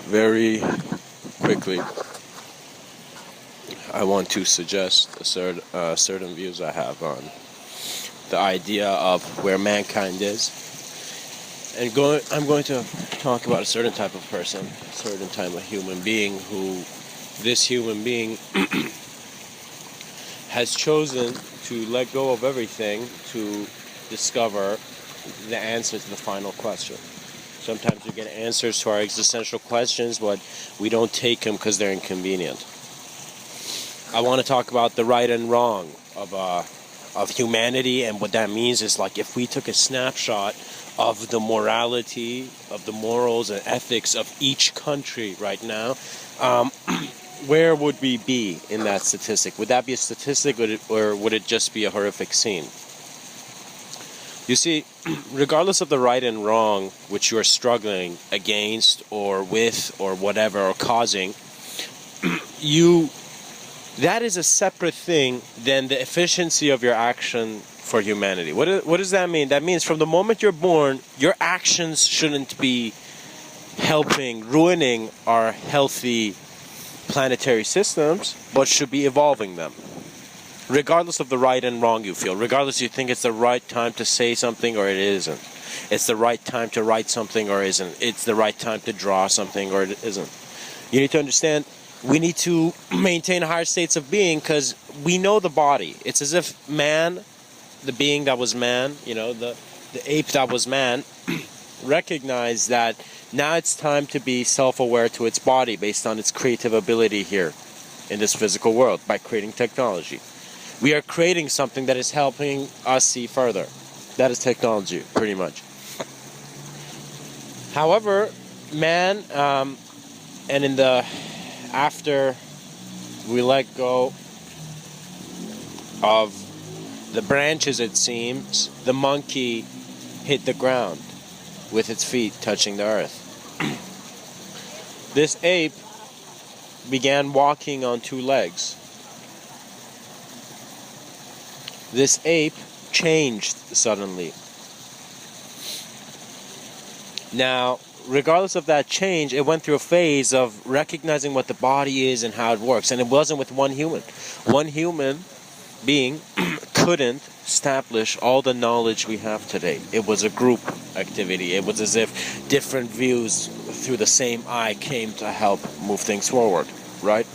Very quickly, I want to suggest certain views I have on the idea of where mankind is. And I'm going to talk about a certain type of person, a certain type of human being who this human being has chosen to let go of everything to discover the answer to the final question. Sometimes we get answers to our existential questions, but we don't take them because they're inconvenient. I want to talk about the right and wrong of humanity, and what that means is, like, if we took a snapshot of the morality, of the morals and ethics of each country right now, where would we be in that statistic? Would that be a statistic, or would it just be a horrific scene? You see, regardless of the right and wrong which you are struggling against or with or whatever, or causing, that is a separate thing than the efficiency of your action for humanity. What does that mean? That means from the moment you're born, your actions shouldn't be ruining our healthy planetary systems, but should be evolving them. Regardless of the right and wrong you feel, regardless you think it's the right time to say something or it isn't. It's the right time to write something or isn't. It's the right time to draw something or it isn't. You need to understand, we need to maintain higher states of being because we know the body. It's as if man, the being that was man, the ape that was man, recognized that now it's time to be self-aware to its body based on its creative ability here in this physical world by creating technology. We are creating something that is helping us see further. That is technology, pretty much. However, man, and after we let go of the branches, it seems, the monkey hit the ground with its feet touching the earth. This ape began walking on two legs. This ape changed suddenly. Now, regardless of that change, it went through a phase of recognizing what the body is and how it works. And it wasn't with one human. One human being couldn't establish all the knowledge we have today. It was a group activity. It was as if different views through the same eye came to help move things forward, right?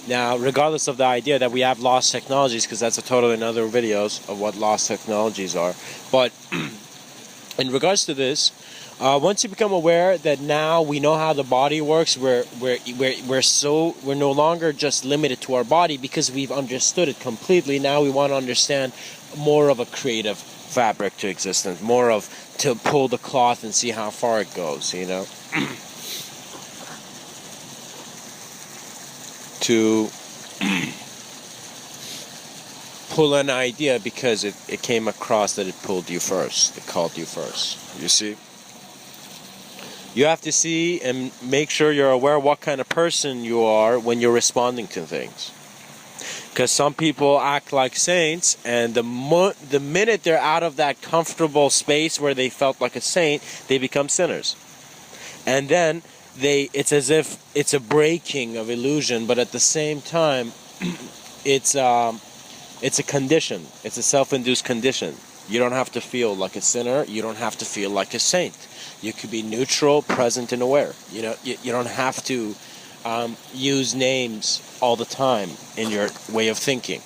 Now, regardless of the idea that we have lost technologies, because that's a totally another videos of what lost technologies are, but in regards to this, once you become aware that now we know how the body works, we're no longer just limited to our body because we've understood it completely. Now we want to understand more of a creative fabric to existence, more of to pull the cloth and see how far it goes, to pull an idea because it came across that it pulled you first, it called you first, you see? You have to see and make sure you're aware what kind of person you are when you're responding to things. Because some people act like saints, and the minute they're out of that comfortable space where they felt like a saint, they become sinners. And then it's as if it's a breaking of illusion, but at the same time, it's a condition. It's a self-induced condition. You don't have to feel like a sinner. You don't have to feel like a saint. You could be neutral, present, and aware. You don't have to use names all the time in your way of thinking.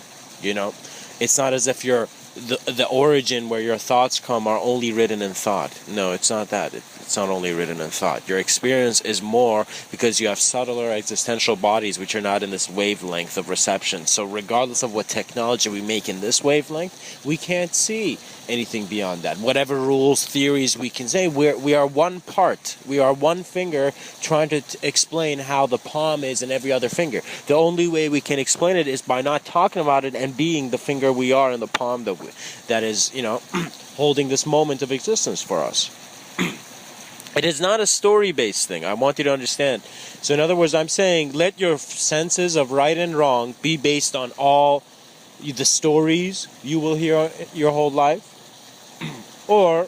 It's not as if the origin where your thoughts come are only written in thought. No, it's not that. It's not only written in thought. Your experience is more because you have subtler existential bodies which are not in this wavelength of reception. So regardless of what technology we make in this wavelength, we can't see anything beyond that. Whatever rules, theories we can say, we are one part. We are one finger trying to explain how the palm is in every other finger. The only way we can explain it is by not talking about it and being the finger we are in the palm that is, holding this moment of existence for us. It is not a story-based thing. I want you to understand. So in other words, I'm saying let your senses of right and wrong be based on all the stories you will hear your whole life, or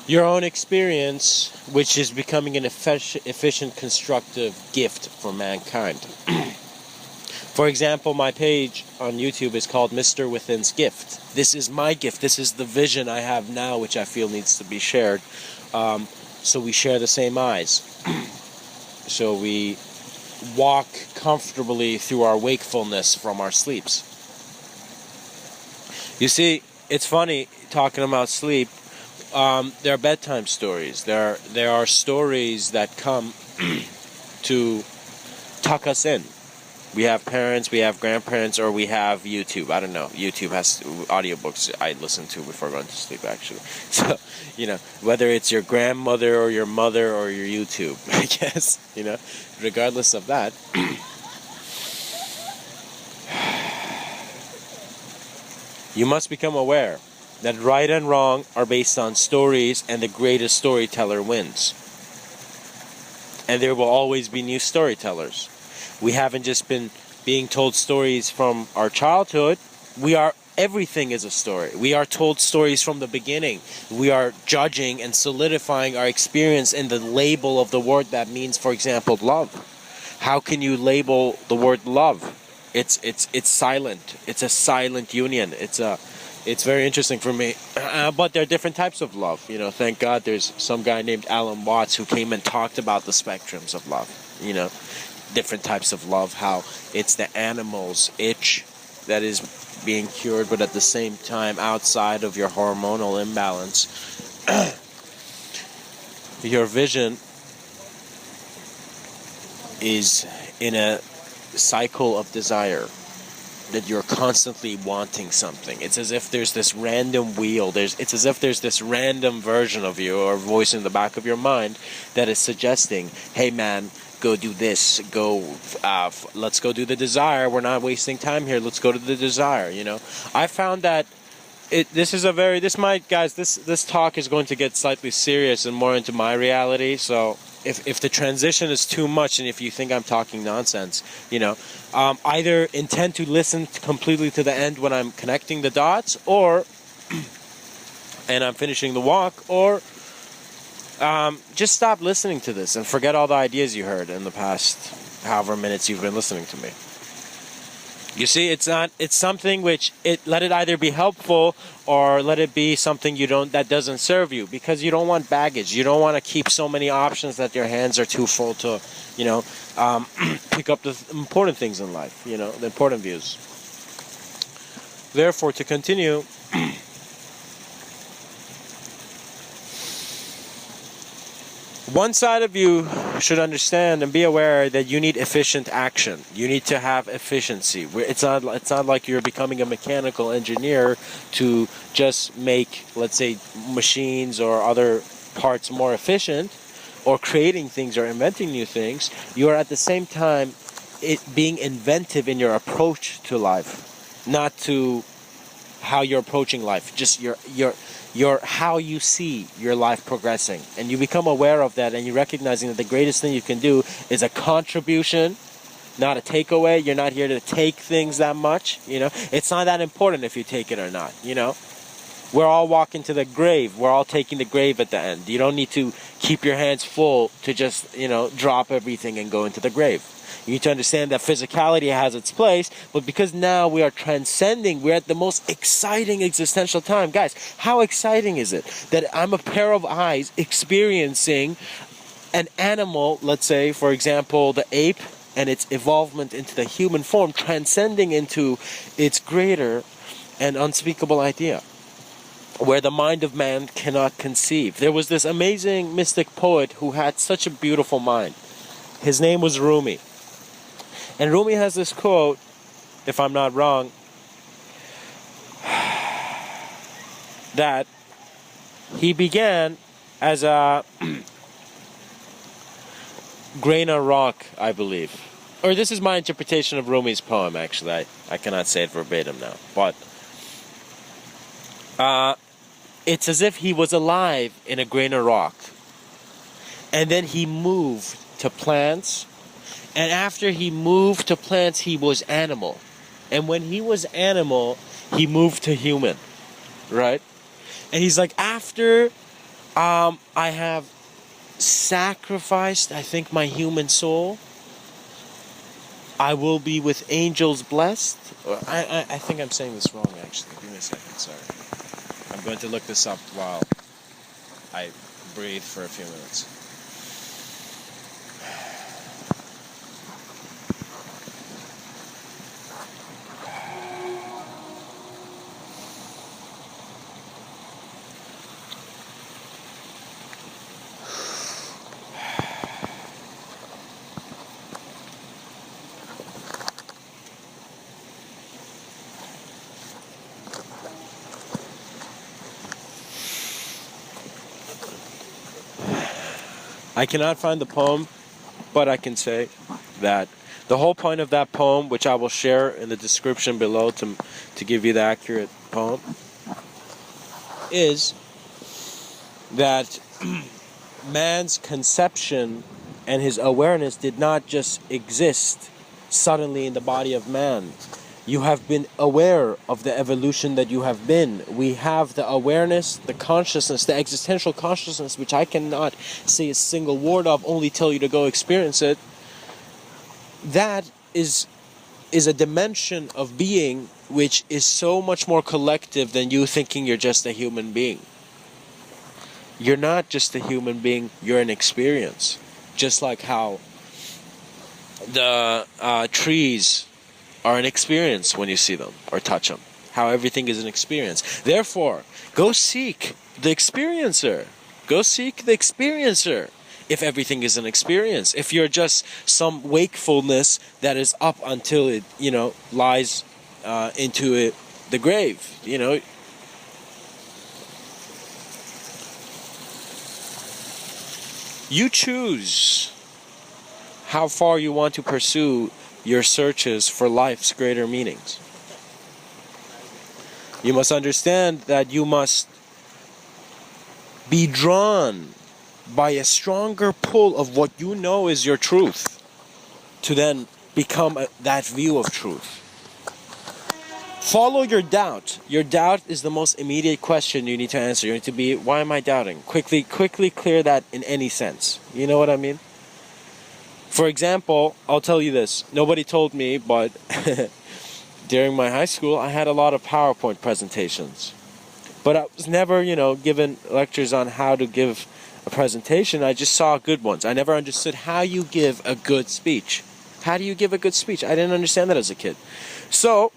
your own experience, which is becoming an efficient, constructive gift for mankind. For example, my page on YouTube is called Mr.Within's Gift. This is my gift. This is the vision I have now, which I feel needs to be shared. So we share the same eyes. So we walk comfortably through our wakefulness from our sleeps. You see, it's funny talking about sleep. There are bedtime stories. There are stories that come to tuck us in. We have parents, we have grandparents, or we have YouTube. I don't know. YouTube has audiobooks I listen to before going to sleep, actually. So, whether it's your grandmother or your mother or your YouTube, I guess, regardless of that. You must become aware that right and wrong are based on stories, and the greatest storyteller wins. And there will always be new storytellers. We haven't just been being told stories from our childhood. Everything is a story. We are told stories from the beginning. We are judging and solidifying our experience in the label of the word that means, for example, love. How can you label the word love? It's silent. It's a silent union. It's very interesting for me. But there are different types of love. Thank God there's some guy named Alan Watts who came and talked about the spectrums of love. Different types of love, how it's the animal's itch that is being cured, but at the same time, outside of your hormonal imbalance, your vision is in a cycle of desire, that you're constantly wanting something. It's as if there's this random wheel, it's as if there's this random version of you or voice in the back of your mind that is suggesting, hey man, go do this, let's go do the desire. We're not wasting time here. Let's go to the desire. I found that this talk is going to get slightly serious and more into my reality. So if the transition is too much and if you think I'm talking nonsense, either intend to listen completely to the end when I'm connecting the dots, and I'm finishing the walk, or just stop listening to this and forget all the ideas you heard in the past however minutes you've been listening to me. You see, it's something which let it either be helpful or let it be something that doesn't serve you, because you don't want baggage. You don't want to keep so many options that your hands are too full to, pick up the important things in life, the important views. Therefore, to continue, one side of you should understand and be aware that you need efficient action. You need to have efficiency. It's not like you're becoming a mechanical engineer to just make, let's say, machines or other parts more efficient, or creating things or inventing new things. You are at the same time being inventive in your approach to life, not to how you're approaching life, just your how you see your life progressing. And you become aware of that, and you're recognizing that the greatest thing you can do is a contribution, not a takeaway. You're not here to take things that much, It's not that important if you take it or not, We're all walking to the grave. We're all taking the grave at the end. You don't need to keep your hands full to just, drop everything and go into the grave. You need to understand that physicality has its place, but because now we are transcending, we're at the most exciting existential time. Guys, how exciting is it that I'm a pair of eyes experiencing an animal, let's say, for example, the ape and its evolvement into the human form, transcending into its greater and unspeakable idea, where the mind of man cannot conceive. There was this amazing mystic poet who had such a beautiful mind. His name was Rumi. And Rumi has this quote, if I'm not wrong, that he began as a grain of rock, I believe. Or this is my interpretation of Rumi's poem, actually. I cannot say it verbatim now. But it's as if he was alive in a grain of rock. And then he moved to plants. And after he moved to plants, he was animal. And when he was animal, he moved to human. Right? And he's like, after I have sacrificed, I think, my human soul. I will be with angels blessed. I think I'm saying this wrong, actually. Give me a second, sorry. I'm going to look this up while I breathe for a few minutes. I cannot find the poem, but I can say that the whole point of that poem, which I will share in the description below to give you the accurate poem, is that man's conception and his awareness did not just exist suddenly in the body of man. You have been aware of the evolution that you have been. We have the awareness, the consciousness, the existential consciousness, which I cannot say a single word of, only tell you to go experience it. That is a dimension of being which is so much more collective than you thinking you're just a human being. You're not just a human being, you're an experience. Just like how the trees are an experience when you see them or touch them. How everything is an experience. Therefore, go seek the experiencer. Go seek the experiencer. If everything is an experience. If you're just some wakefulness that is up until it, lies into the grave, You choose how far you want to pursue your searches for life's greater meanings. You must understand that you must be drawn by a stronger pull of what you know is your truth to then become that view of truth. Follow your doubt. Your doubt is the most immediate question you need to answer. You need to be, why am I doubting? Quickly clear that in any sense. You know what I mean? For example, I'll tell you this. Nobody told me, but during my high school, I had a lot of PowerPoint presentations. But I was never, given lectures on how to give a presentation. I just saw good ones. I never understood how you give a good speech. How do you give a good speech? I didn't understand that as a kid. So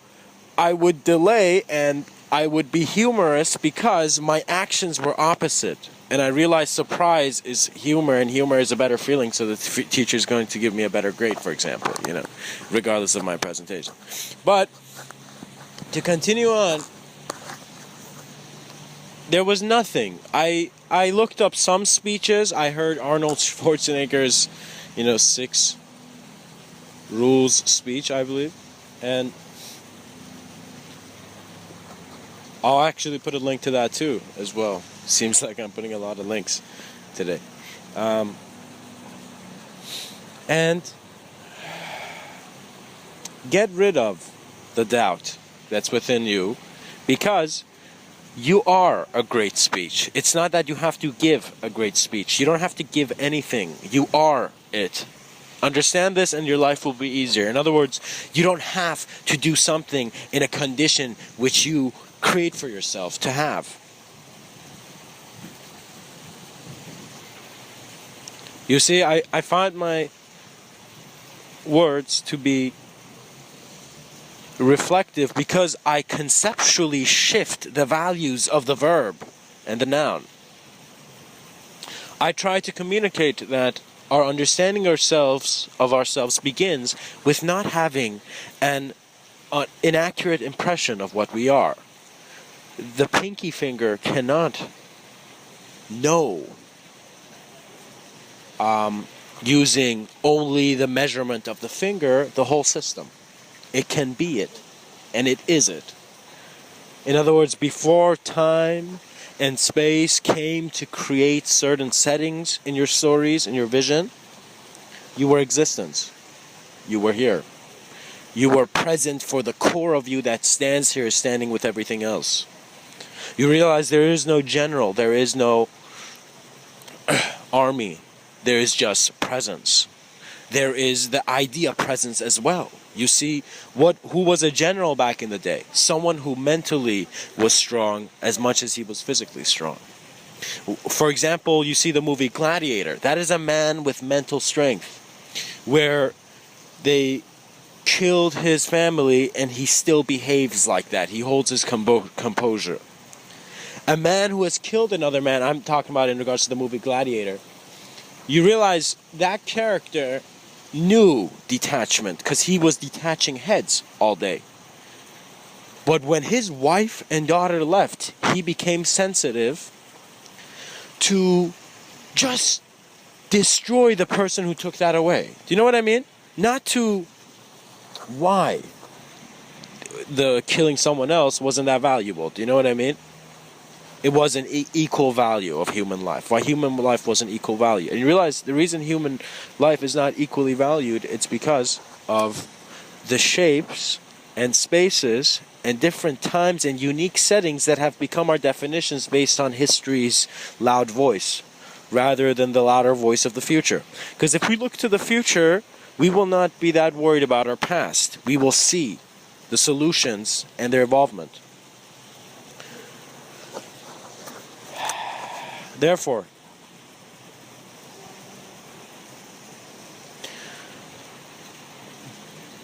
I would delay and I would be humorous because my actions were opposite. And I realized surprise is humor, and humor is a better feeling, so the teacher is going to give me a better grade, for example, regardless of my presentation. But to continue on, there was nothing. I looked up some speeches. I heard Arnold Schwarzenegger's, 6 rules speech, I believe. And I'll actually put a link to that too, as well. Seems like I'm putting a lot of links today. And get rid of the doubt that's within you, because you are a great speech. It's not that you have to give a great speech. You don't have to give anything. You are it. Understand this and your life will be easier. In other words, you don't have to do something in a condition which you create for yourself to have. You see, I find my words to be reflective because I conceptually shift the values of the verb and the noun. I try to communicate that our understanding of ourselves begins with not having an inaccurate impression of what we are. The pinky finger cannot know using only the measurement of the finger, the whole system. It can be it, and it is it. In other words, before time and space came to create certain settings in your stories, in your vision, you were existence. You were here. You were present for the core of you that stands here, standing with everything else. You realize there is no general, there is no army, there is just presence. There is the idea presence as well. You see, who was a general back in the day? Someone who mentally was strong as much as he was physically strong. For example, you see the movie Gladiator. That is a man with mental strength, where they killed his family and he still behaves like that. He holds his composure. A man who has killed another man, I'm talking about in regards to the movie Gladiator, you realize that character knew detachment because he was detaching heads all day. But when his wife and daughter left, he became sensitive to just destroy the person who took that away. Do you know what I mean? Not to why the killing someone else wasn't that valuable. Do you know what I mean? It wasn't equal value of human life. Why human life wasn't equal value. And you realize the reason human life is not equally valued, it's because of the shapes and spaces and different times and unique settings that have become our definitions based on history's loud voice, rather than the louder voice of the future. Because if we look to the future, we will not be that worried about our past. We will see the solutions and their involvement. Therefore,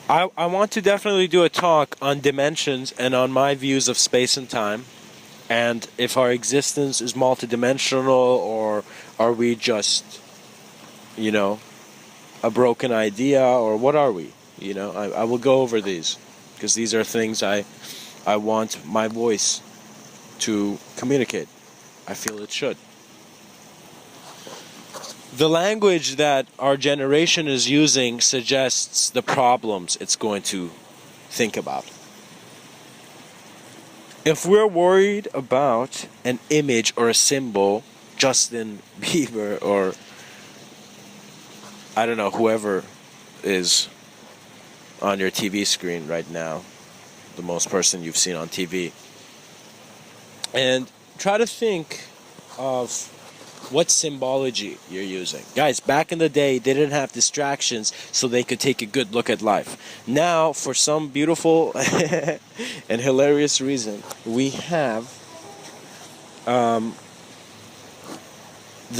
I want to definitely do a talk on dimensions and on my views of space and time, and if our existence is multidimensional, or are we just, a broken idea, or what are we? I will go over these, because these are things I want my voice to communicate. I feel it should. The language that our generation is using suggests the problems it's going to think about. If we're worried about an image or a symbol, Justin Bieber or I don't know, whoever is on your TV screen right now, the most person you've seen on TV, and try to think of what symbology you're using. Guys, back in the day, they didn't have distractions, so they could take a good look at life. Now, for some beautiful and hilarious reason, we have the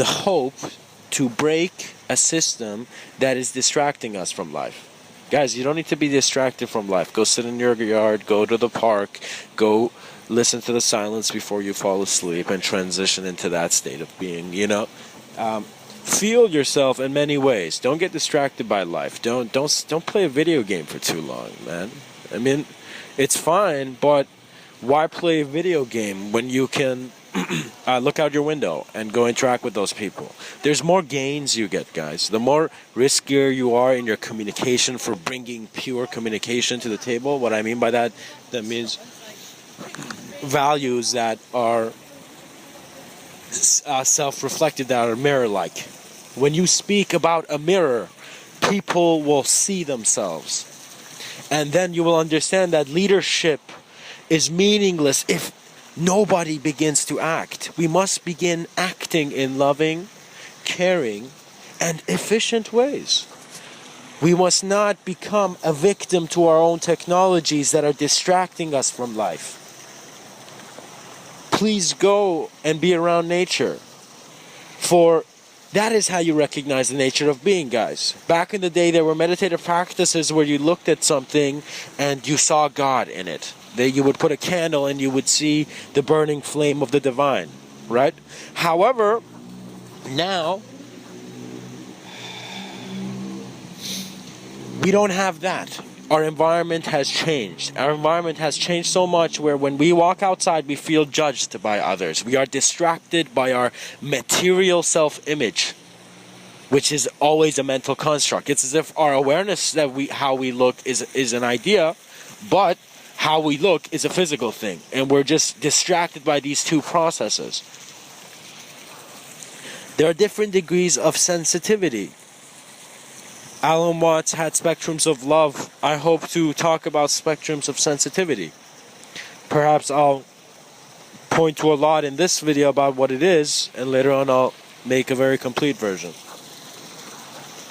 hope to break a system that is distracting us from life. Guys, you don't need to be distracted from life. Go sit in your yard, go to the park, go listen to the silence before you fall asleep and transition into that state of being, feel yourself in many ways. Don't get distracted by life. Don't play a video game for too long, man. I mean, it's fine, but why play a video game when you can look out your window and go interact with those people? There's more gains you get, guys. The more riskier you are in your communication for bringing pure communication to the table. What I mean by that means values that are self-reflected, that are mirror-like. When you speak about a mirror, people will see themselves. And then you will understand that leadership is meaningless if nobody begins to act. We must begin acting in loving, caring, and efficient ways. We must not become a victim to our own technologies that are distracting us from life. Please go and be around nature, for that is how you recognize the nature of being, guys. Back in the day, there were meditative practices where you looked at something and you saw God in it. You would put a candle and you would see the burning flame of the divine, right? However, now we don't have that. Our environment has changed. Our environment has changed so much where when we walk outside, we feel judged by others. We are distracted by our material self-image, which is always a mental construct. It's as if our awareness that how we look is an idea, but how we look is a physical thing. And we're just distracted by these two processes. There are different degrees of sensitivity. Alan Watts had spectrums of love. I hope to talk about spectrums of sensitivity. Perhaps I'll point to a lot in this video about what it is, and later on I'll make a very complete version.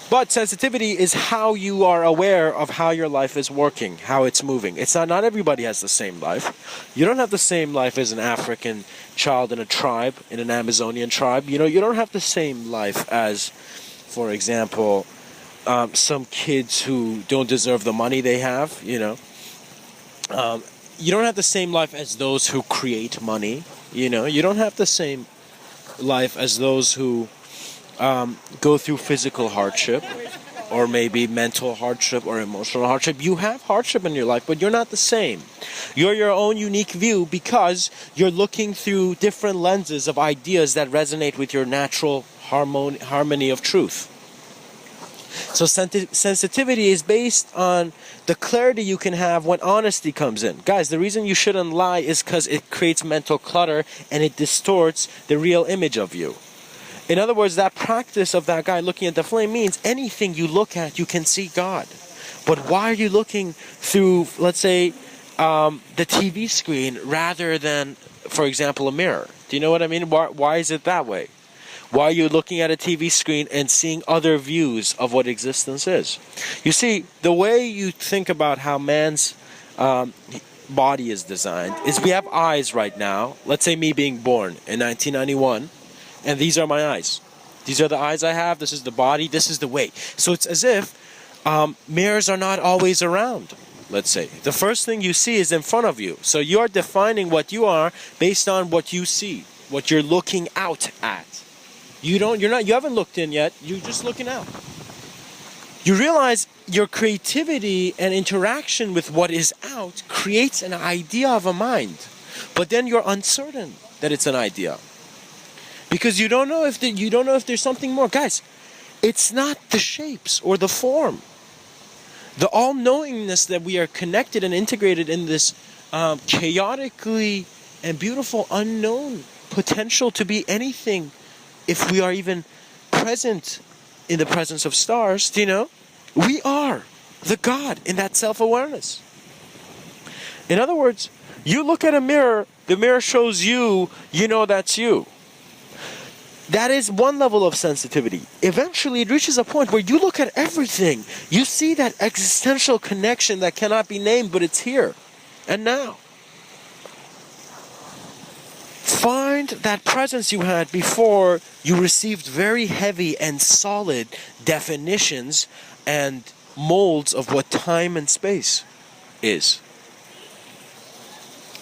But sensitivity is how you are aware of how your life is working, how it's moving. It's not everybody has the same life. You don't have the same life as an African child in a tribe, in an Amazonian tribe. You don't have the same life as, for example, some kids who don't deserve the money they have, You don't have the same life as those who create money, You don't have the same life as those who go through physical hardship, or maybe mental hardship or emotional hardship. You have hardship in your life, but you're not the same. You're your own unique view because you're looking through different lenses of ideas that resonate with your natural harmony of truth. So sensitivity is based on the clarity you can have when honesty comes in. Guys, the reason you shouldn't lie is because it creates mental clutter and it distorts the real image of you. In other words, that practice of that guy looking at the flame means anything you look at, you can see God. But why are you looking through, let's say, the TV screen rather than, for example, a mirror? Do you know what I mean? Why is it that way? Why are you looking at a TV screen and seeing other views of what existence is? You see, the way you think about how man's body is designed is we have eyes right now. Let's say me being born in 1991. And these are my eyes. These are the eyes I have. This is the body. This is the weight. So it's as if mirrors are not always around, let's say. The first thing you see is in front of you. So you are defining what you are based on what you see, what you're looking out at. You haven't looked in yet. You're just looking out. You realize your creativity and interaction with what is out creates an idea of a mind. But then you're uncertain that it's an idea. Because you don't know if there's something more. Guys, it's not the shapes or the form. The all-knowingness that we are connected and integrated in this chaotically and beautiful unknown potential to be anything, if we are even present in the presence of stars, we are the God in that self-awareness. In other words, you look at a mirror, the mirror shows you, that's you. That is one level of sensitivity. Eventually, it reaches a point where you look at everything. You see that existential connection that cannot be named, but it's here and now. Find that presence you had before you received very heavy and solid definitions and molds of what time and space is.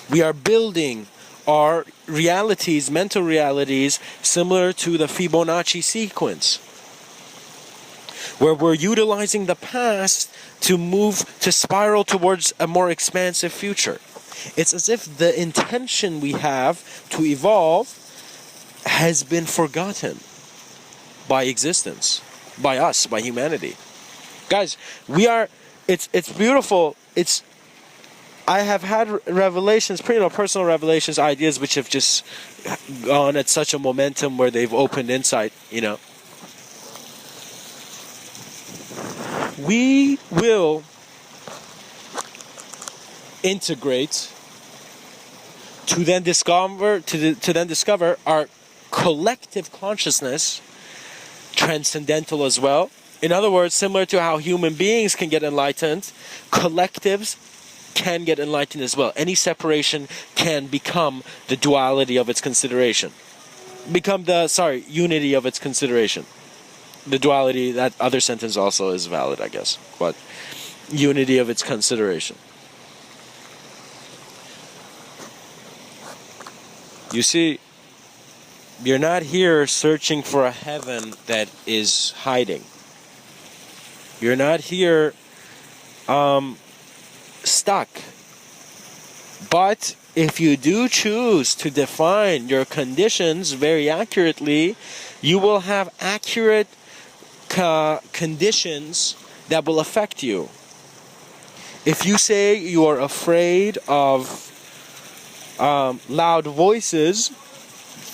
We are building our realities, mental realities, similar to the Fibonacci sequence, where we're utilizing the past to spiral towards a more expansive future. It's as if the intention we have to evolve has been forgotten by existence, by us, by humanity. Guys, it's beautiful. I have had revelations, personal revelations, ideas which have just gone at such a momentum where they've opened insight, We will integrate to then discover our collective consciousness, transcendental as well. In other words, similar to how human beings can get enlightened, collectives can get enlightened as well. Any separation can become the duality of its consideration. Unity of its consideration. The duality, that other sentence also is valid, I guess. But unity of its consideration. You see, you're not here searching for a heaven that is hiding. You're not here stuck. But if you do choose to define your conditions very accurately, you will have accurate conditions that will affect you. If you say you are afraid of loud voices,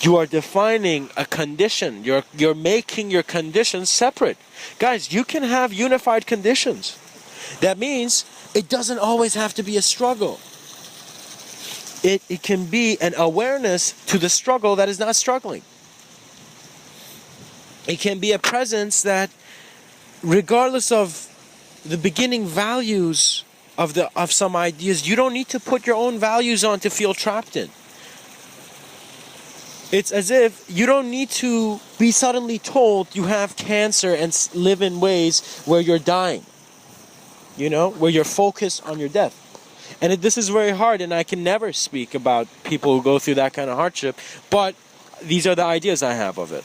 you are defining a condition. You're making your conditions separate. Guys, you can have unified conditions. That means it doesn't always have to be a struggle. It can be an awareness to the struggle that is not struggling. It can be a presence that, regardless of the beginning values of some ideas, you don't need to put your own values on to feel trapped in. It's as if you don't need to be suddenly told you have cancer and live in ways where you're dying. Where you're focused on your death. And this is very hard, and I can never speak about people who go through that kind of hardship, but these are the ideas I have of it.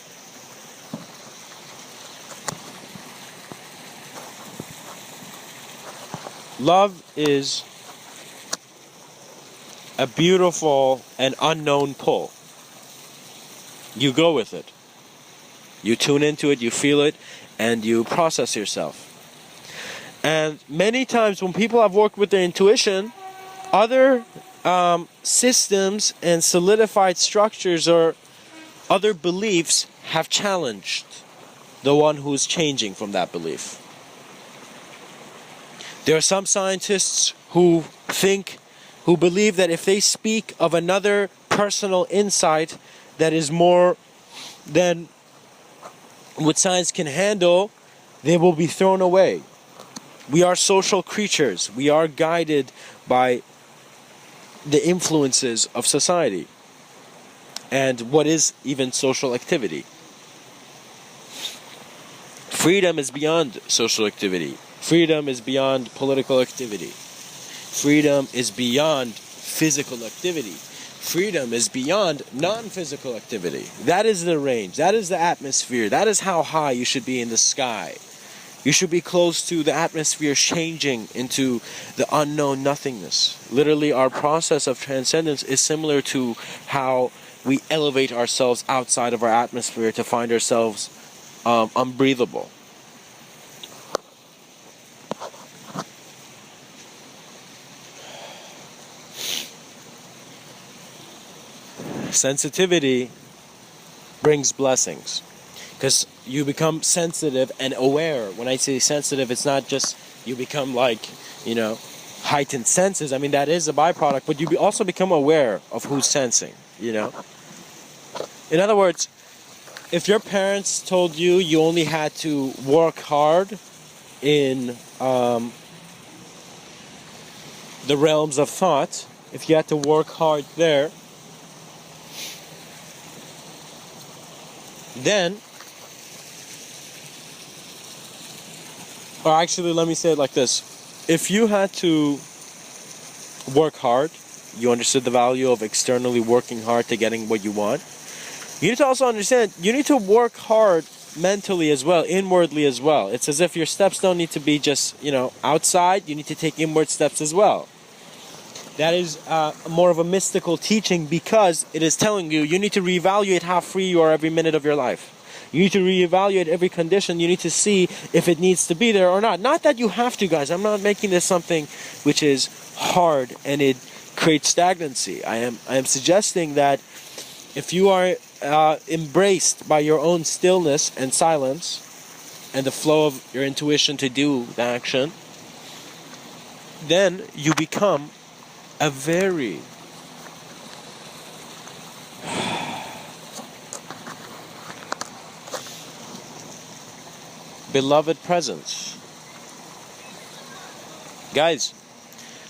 Love is a beautiful and unknown pull. You go with it. You tune into it, you feel it, and you process yourself. And many times when people have worked with their intuition, other systems and solidified structures or other beliefs have challenged the one who's changing from that belief. There are some scientists who believe that if they speak of another personal insight that is more than what science can handle, they will be thrown away. We are social creatures. We are guided by the influences of society and what is even social activity. Freedom is beyond social activity. Freedom is beyond political activity. Freedom is beyond physical activity. Freedom is beyond non-physical activity. That is the range. That is the atmosphere. That is how high you should be in the sky. You should be close to the atmosphere changing into the unknown nothingness. Literally, our process of transcendence is similar to how we elevate ourselves outside of our atmosphere to find ourselves unbreathable. Sensitivity brings blessings. Because you become sensitive and aware. When I say sensitive, it's not just you become heightened senses. I mean, that is a byproduct, but you also become aware of who's sensing, In other words, if your parents told you you only had to work hard in the realms of thought, if you had to work hard there, then, or actually, let me say it like this. If you had to work hard, you understood the value of externally working hard to getting what you want, you need to also understand, you need to work hard mentally as well, inwardly as well. It's as if your steps don't need to be just, outside, you need to take inward steps as well. That is more of a mystical teaching because it is telling you need to reevaluate how free you are every minute of your life. You need to reevaluate every condition. You need to see if it needs to be there or not. Not that you have to, guys. I'm not making this something which is hard and it creates stagnancy. I am suggesting that if you are embraced by your own stillness and silence and the flow of your intuition to do the action, then you become a very beloved presence. Guys,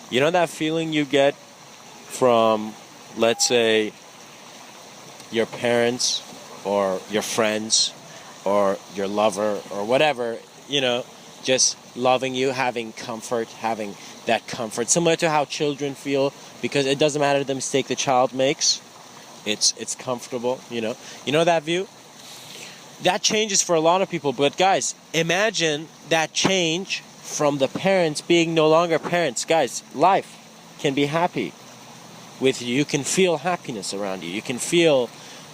you know that feeling you get from, let's say, your parents or your friends or your lover or whatever, just loving you, having comfort, having that comfort, similar to how children feel, because it doesn't matter the mistake the child makes, it's comfortable, you know that view? That changes for a lot of people, but guys, imagine that change from the parents being no longer parents. Guys, life can be happy with you. You can feel happiness around you. You can feel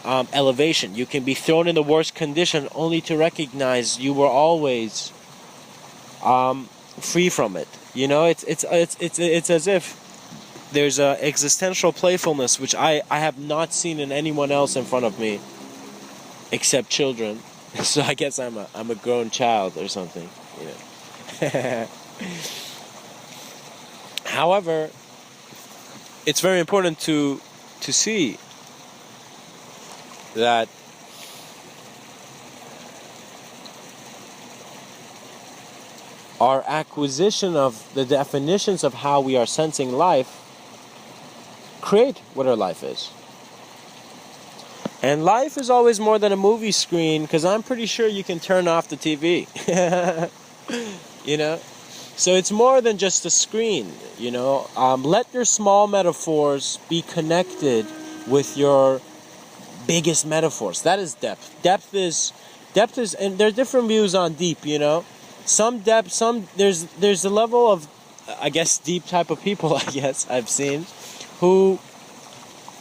elevation. You can be thrown in the worst condition only to recognize you were always free from it. It's as if there's a existential playfulness which I have not seen in anyone else in front of me except children. So I guess I'm a grown child or something. However, it's very important to see that our acquisition of the definitions of how we are sensing life create what our life is. And life is always more than a movie screen, because I'm pretty sure you can turn off the TV. You know? So it's more than just a screen, you know? Let your small metaphors be connected with your biggest metaphors. That is depth. Depth is, and there are different views on deep, you know? Some depth, there's a level of, I guess, deep type of people, I guess, I've seen, who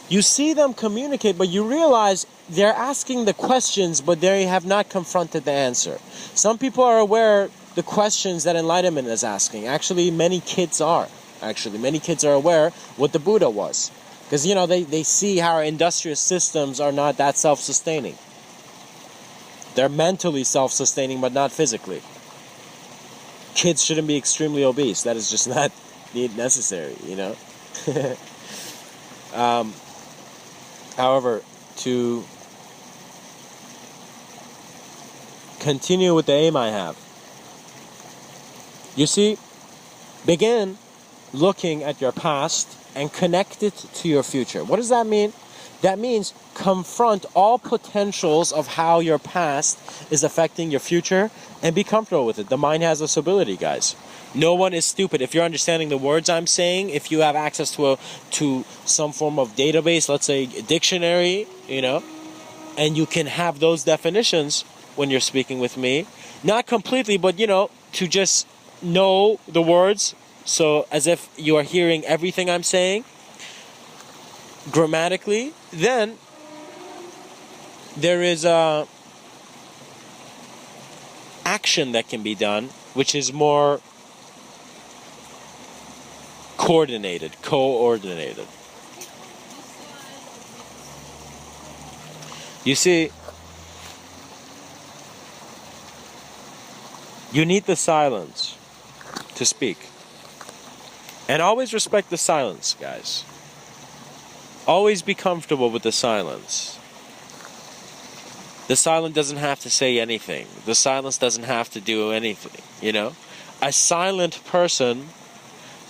you see them communicate, but you realize they're asking the questions, but they have not confronted the answer. Some people are aware the questions that enlightenment is asking. Actually, many kids are. Many kids are aware what the Buddha was. Because, you know, they see how our industrial systems are not that self-sustaining. They're mentally self-sustaining, but not physically. Kids shouldn't be extremely obese. That is just not necessary, you know? However, to continue with the aim I have, you see, begin looking at your past and connect it to your future. What does that mean? That means confront all potentials of how your past is affecting your future and be comfortable with it. The mind has this ability, guys. No one is stupid. If you're understanding the words I'm saying, if you have access to some form of database, let's say a dictionary, you know, and you can have those definitions when you're speaking with me, not completely, but, you know, to just know the words, so as if you are hearing everything I'm saying grammatically, then there is a action that can be done, which is more coordinated. You see, you need the silence to speak. And always respect the silence, guys. Always be comfortable with the silence. The silence doesn't have to say anything. The silence doesn't have to do anything, you know? A silent person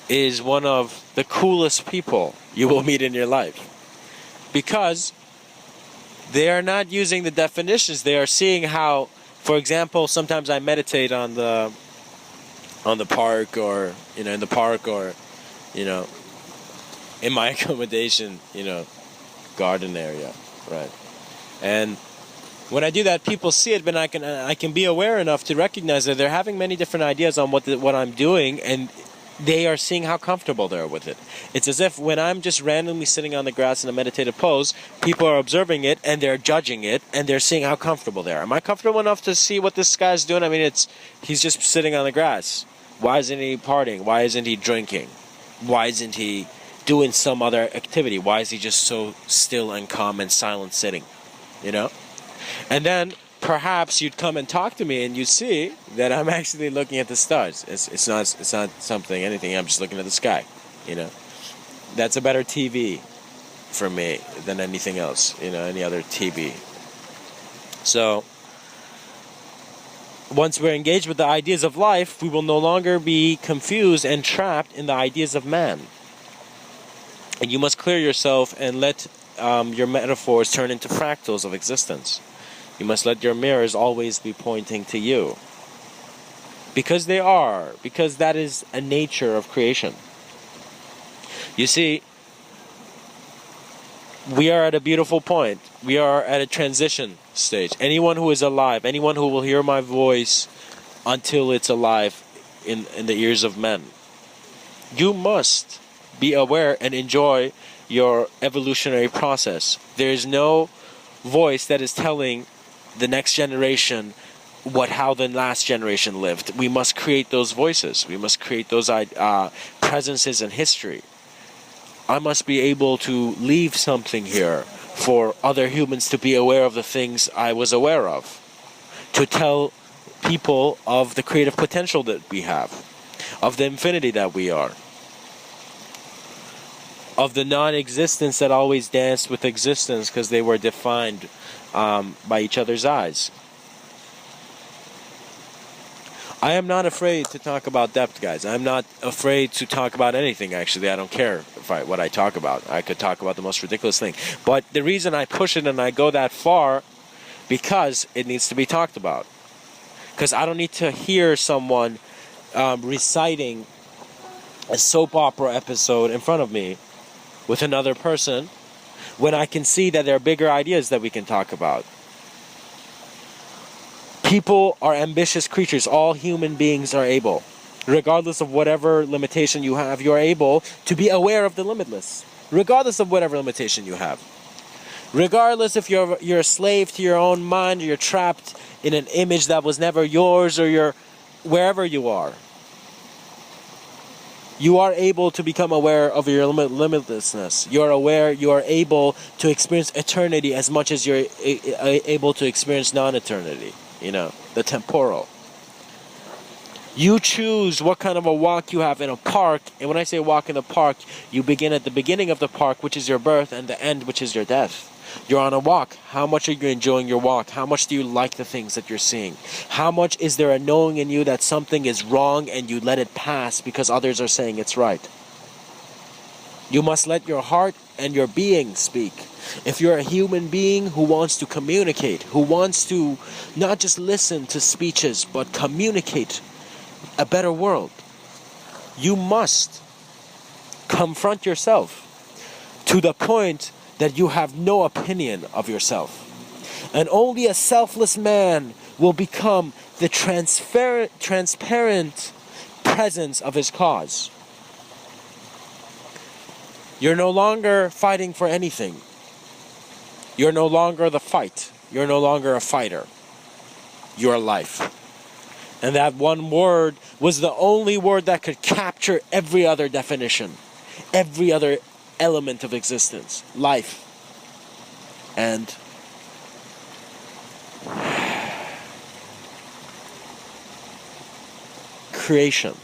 is one of the coolest people you will meet in your life. Because they are not using the definitions. They are seeing how, for example, sometimes I meditate on the park, or, you know, in the park, or, you know, in my accommodation, you know, garden area, right? And when I do that, people see it, but I can be aware enough to recognize that they're having many different ideas on what I'm doing, and they are seeing how comfortable they are with it. It's as if when I'm just randomly sitting on the grass in a meditative pose, people are observing it and they're judging it and they're seeing how comfortable they are. Am I comfortable enough to see what this guy's doing? I mean, he's just sitting on the grass. Why isn't he partying? Why isn't he drinking? Why isn't he doing some other activity? Why is he just so still and calm and silent sitting? You know? And then perhaps you'd come and talk to me and you'd see that I'm actually looking at the stars. It's not anything. I'm just looking at the sky, you know. That's a better TV for me than anything else, you know, any other TV. So once we're engaged with the ideas of life, we will no longer be confused and trapped in the ideas of man. And you must clear yourself and let your metaphors turn into fractals of existence. You must let your mirrors always be pointing to you. Because they are. Because that is a nature of creation. You see, we are at a beautiful point. We are at a transition stage. Anyone who is alive, anyone who will hear my voice until it's alive in the ears of men, you must be aware and enjoy your evolutionary process. There is no voice that is telling the next generation how the last generation lived. We must create those voices. We must create those presences in history. I must be able to leave something here for other humans to be aware of the things I was aware of. To tell people of the creative potential that we have. Of the infinity that we are. Of the non-existence that always danced with existence because they were defined by each other's eyes. I am not afraid to talk about depth, guys. I'm not afraid to talk about anything, actually. I don't care what I talk about. I could talk about the most ridiculous thing. But the reason I push it and I go that far, because it needs to be talked about. Because I don't need to hear someone reciting a soap opera episode in front of me with another person when I can see that there are bigger ideas that we can talk about. People are ambitious creatures. All human beings are able. Regardless of whatever limitation you have, you are able to be aware of the limitless. Regardless of whatever limitation you have. Regardless if you're a slave to your own mind, or you're trapped in an image that was never yours, or you're wherever you are. You are able to become aware of your limitlessness. You are able to experience eternity as much as you're able to experience non-eternity. The temporal. You choose what kind of a walk you have in a park. And when I say walk in the park, you begin at the beginning of the park, which is your birth, and the end, which is your death. You're on a walk. How much are you enjoying your walk? How much do you like the things that you're seeing? How much is there a knowing in you that something is wrong and you let it pass because others are saying it's right? You must let your heart and your being speak. If you're a human being who wants to communicate, who wants to not just listen to speeches, but communicate a better world, you must confront yourself to the point that you have no opinion of yourself. And only a selfless man will become the transparent presence of his cause. You're no longer fighting for anything. You're no longer the fight. You're no longer a fighter. You're life. And that one word was the only word that could capture every other definition, every other element of existence. Life. And creation.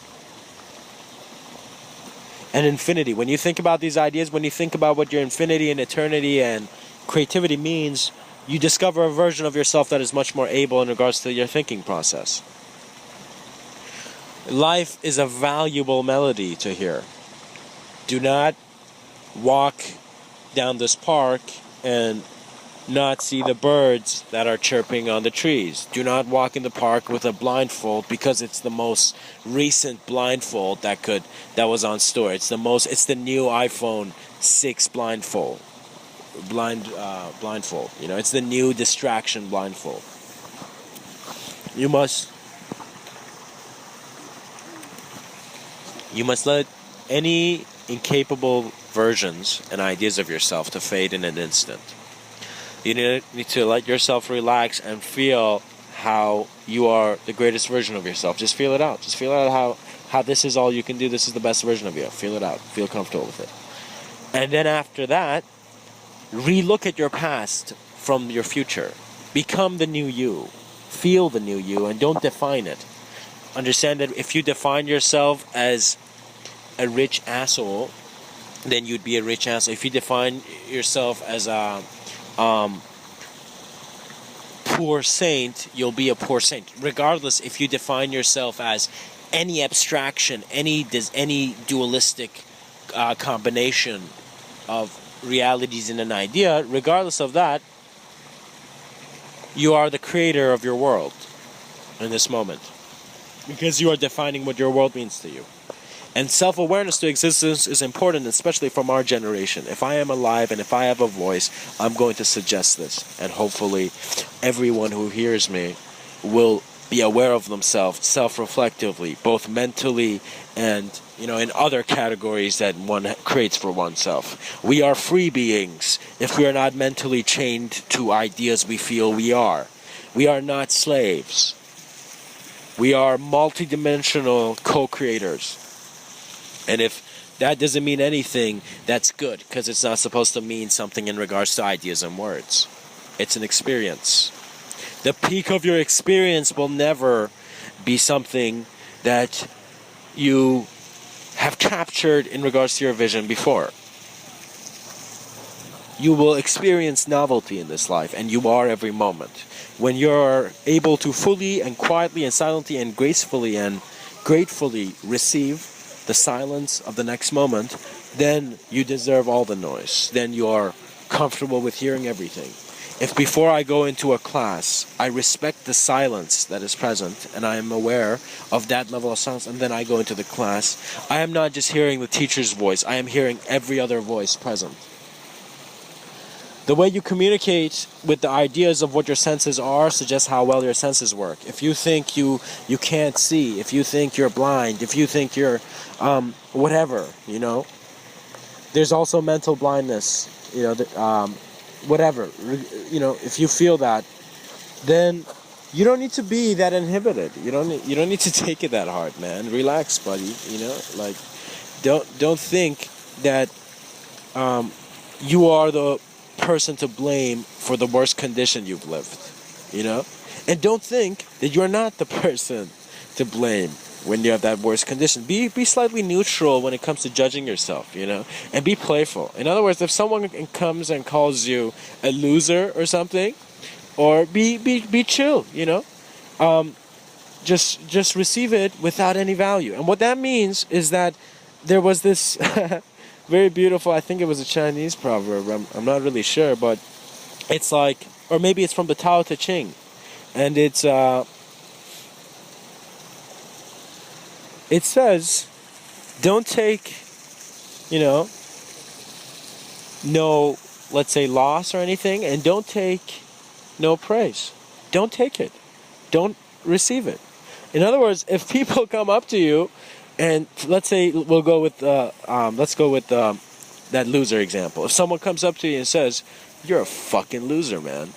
And infinity. When you think about these ideas, when you think about what your infinity and eternity and creativity means, you discover a version of yourself that is much more able in regards to your thinking process. Life is a valuable melody to hear. Do not walk down this park and not see the birds that are chirping on the trees. Do not walk in the park with a blindfold because it's the most recent blindfold that was on store. It's the new iPhone 6 blindfold. Blindfold. It's the new distraction blindfold. You must let any incapable versions and ideas of yourself to fade in an instant. You need to let yourself relax and feel how you are the greatest version of yourself. Just feel it out. Just feel out how this is all you can do. This is the best version of you. Feel it out. Feel comfortable with it. And then after that, relook at your past from your future. Become the new you. Feel the new you and don't define it. Understand that if you define yourself as a rich asshole, then you'd be a rich asshole. If you define yourself as a poor saint, you'll be a poor saint. Regardless, if you define yourself as any abstraction, any dualistic combination of realities in an idea, regardless of that, you are the creator of your world in this moment. Because you are defining what your world means to you. And self-awareness to existence is important, especially from our generation. If I am alive and if I have a voice, I'm going to suggest this. And hopefully everyone who hears me will be aware of themselves self-reflectively, both mentally and, in other categories that one creates for oneself. We are free beings if we are not mentally chained to ideas we feel we are. We are not slaves. We are multidimensional co-creators. And if that doesn't mean anything, that's good, because it's not supposed to mean something in regards to ideas and words. It's an experience. The peak of your experience will never be something that you have captured in regards to your vision before. you will experience novelty in this life, and you are every moment. When you're able to fully and quietly and silently and gracefully and gratefully receive the silence of the next moment, then you deserve all the noise. Then you are comfortable with hearing everything. If before I go into a class, I respect the silence that is present, and I am aware of that level of silence, and then I go into the class, I am not just hearing the teacher's voice, I am hearing every other voice present. The way you communicate with the ideas of what your senses are suggests how well your senses work. If you think you can't see, if you think you're blind, if you think you're whatever, there's also mental blindness, whatever, if you feel that, then you don't need to be that inhibited. You don't need to take it that hard, man. Relax, buddy. Don't think that you are the person to blame for the worst condition you've lived, and don't think that you're not the person to blame when you have that worst condition. Be slightly neutral when it comes to judging yourself, and be playful. In other words, if someone comes and calls you a loser or something, or be chill, just receive it without any value. And what that means is that there was this very beautiful, I think it was a Chinese proverb, I'm not really sure, but it's like, or maybe it's from the Tao Te Ching, and it says, don't take, no, let's say, loss or anything, and don't take no praise. Don't take it. Don't receive it. In other words, if people come up to you, and let's say let's go with that loser example. If someone comes up to you and says, "You're a fucking loser, man.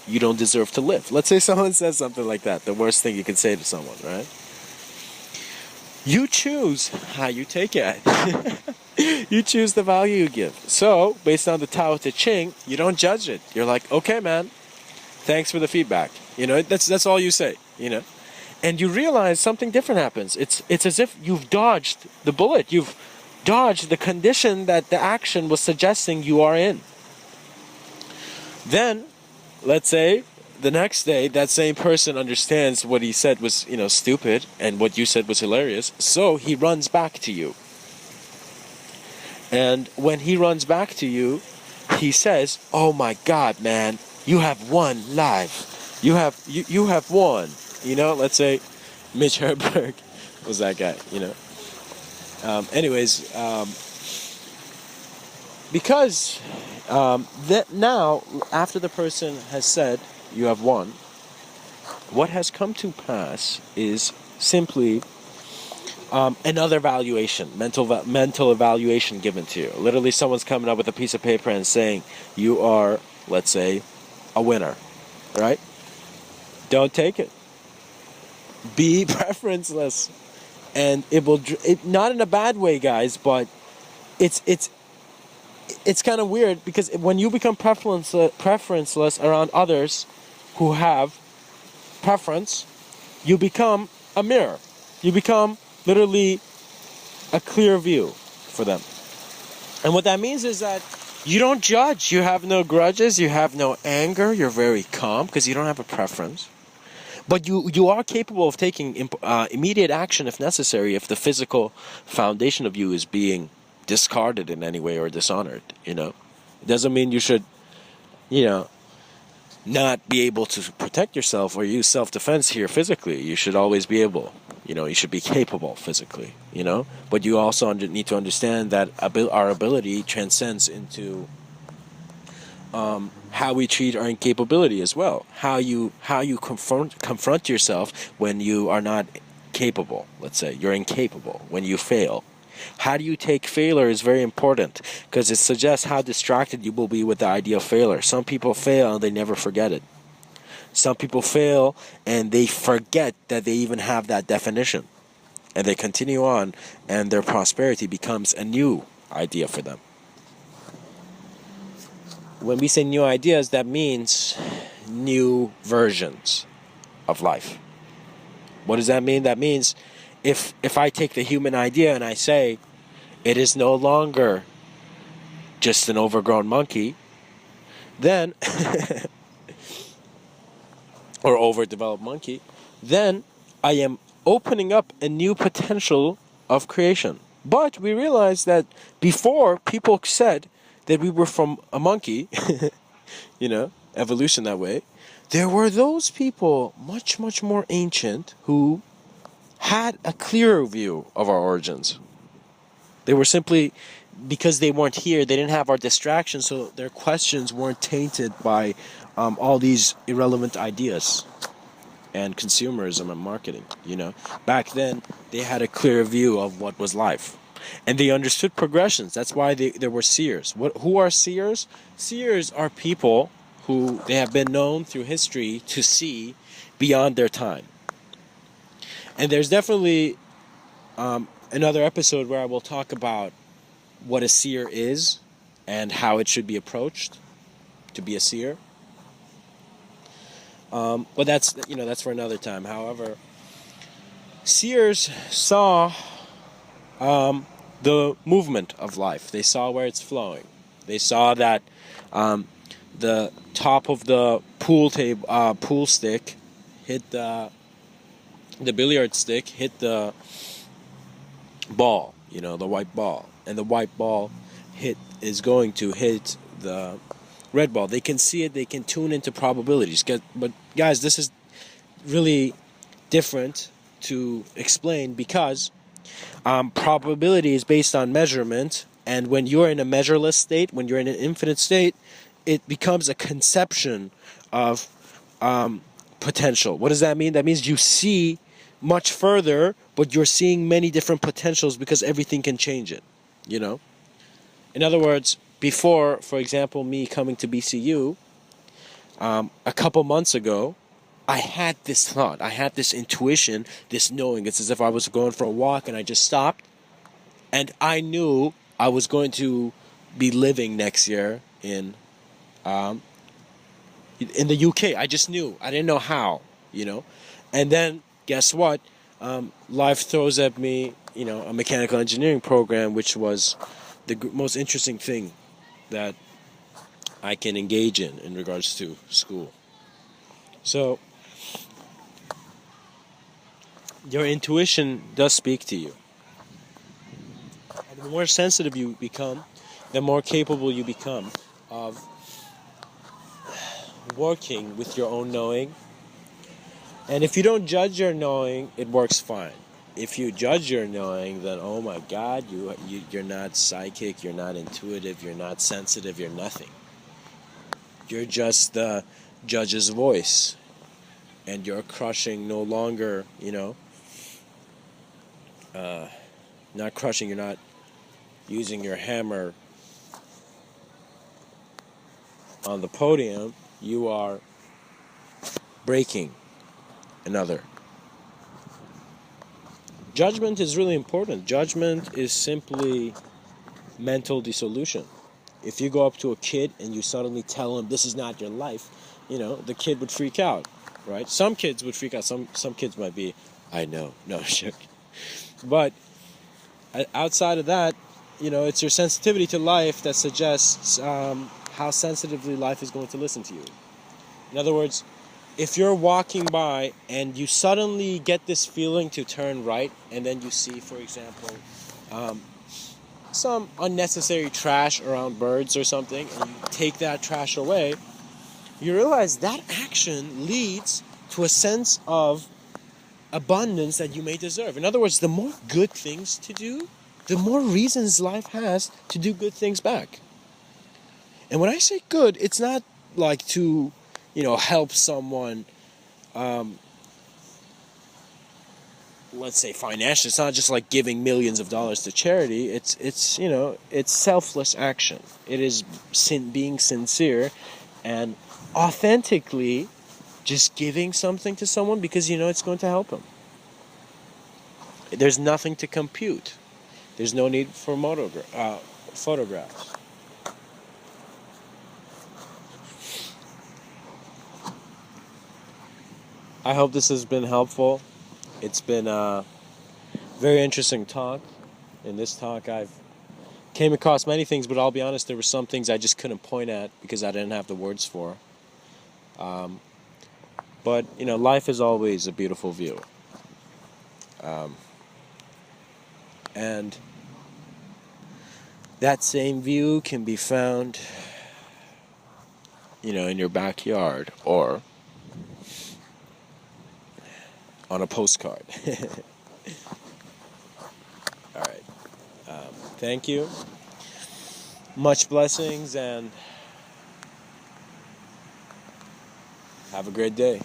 You don't deserve to live." Let's say someone says something like that, the worst thing you can say to someone, right? You choose how you take it. You choose the value you give. So, based on the Tao Te Ching, you don't judge it. You're like, "Okay, man. Thanks for the feedback." That's all you say, And you realize something different happens. It's as if you've dodged the bullet. You've dodged the condition that the action was suggesting you are in. Then, let's say, the next day, that same person understands what he said was, stupid, and what you said was hilarious, so he runs back to you. And when he runs back to you, he says, "Oh my God, man, you have won life. You have won." Let's say Mitch Herberg was that guy, because that now, after the person has said, "You have won," what has come to pass is simply another valuation, mental evaluation given to you. Literally, someone's coming up with a piece of paper and saying, "You are, let's say, a winner," right? Don't take it. Be preferenceless, and it will not in a bad way, guys, but it's kind of weird, because when you become preferenceless around others who have preference, you become a mirror. You become literally a clear view for them. And what that means is that you don't judge. You have no grudges. You have no anger. You're very calm because you don't have a preference. But you are capable of taking immediate action if necessary, if the physical foundation of you is being discarded in any way or dishonored, It doesn't mean you should, not be able to protect yourself or use self-defense here physically. You should always be able, you should be capable physically, But you also need to understand that our ability transcends into how we treat our incapability as well. How you confront yourself when you are not capable. Let's say you're incapable, when you fail. How do you take failure is very important, because it suggests how distracted you will be with the idea of failure. Some people fail and they never forget it. Some people fail and they forget that they even have that definition. And they continue on, and their prosperity becomes a new idea for them. When we say new ideas, that means new versions of life. What does that mean? That means if I take the human idea and I say it is no longer just an overgrown monkey, Then, or overdeveloped monkey, then I am opening up a new potential of creation. But we realized that before people said that we were from a monkey, evolution that way, there were those people much, much more ancient who had a clearer view of our origins. They were simply, because they weren't here, they didn't have our distractions, so their questions weren't tainted by all these irrelevant ideas and consumerism and marketing. Back then they had a clear view of what was life, and they understood progressions. That's why there were seers. Who are seers? Seers are people who they have been known through history to see beyond their time. And there's definitely another episode where I will talk about what a seer is and how it should be approached to be a seer. But that's for another time. However, seers saw the movement of life. They saw where it's flowing. They saw that the top of the pool stick hit the billiard stick hit the ball, the white ball, and the white ball is going to hit the red ball. They can see it. They can tune into probabilities. But guys, this is really different to explain because probability is based on measurement, and when you're in a measureless state, when you're in an infinite state, it becomes a conception of potential. What does that mean? That means you see much further, but you're seeing many different potentials because everything can change it. In other words, before, for example, me coming to BCU, a couple months ago, I had this thought, I had this intuition, this knowing. It's as if I was going for a walk and I just stopped, and I knew I was going to be living next year in the UK. I just knew. I didn't know how, And then, guess what? Life throws at me, a mechanical engineering program, which was the most interesting thing that I can engage in regards to school. So, your intuition does speak to you. And the more sensitive you become, the more capable you become of working with your own knowing. And if you don't judge your knowing, it works fine. If you judge your knowing, then oh my God, you're not psychic, you're not intuitive, you're not sensitive, you're nothing. You're just the judge's voice, and you're crushing no longer, not crushing, you're not using your hammer on the podium, you are breaking another. Judgment is really important. Judgment is simply mental dissolution. If you go up to a kid and you suddenly tell him this is not your life, the kid would freak out, right? Some kids would freak out. Some kids might be, I know, no, sure. But outside of that, it's your sensitivity to life that suggests how sensitively life is going to listen to you. In other words, if you're walking by and you suddenly get this feeling to turn right, and then you see, for example, some unnecessary trash around birds or something, and you take that trash away, you realize that action leads to a sense of abundance that you may deserve. In other words, the more good things to do, the more reasons life has to do good things back. And when I say good, it's not like to help someone, let's say financially. It's not just like giving millions of dollars to charity. It's selfless action. It is being sincere and authentically just giving something to someone because it's going to help them. There's nothing to compute. There's no need for photographs. I hope this has been helpful. It's been a very interesting talk. In this talk, I've came across many things, but I'll be honest, there were some things I just couldn't point at because I didn't have the words for. But, you know, life is always a beautiful view. And that same view can be found, you know, in your backyard or on a postcard. All right. Thank you. Much blessings and have a great day.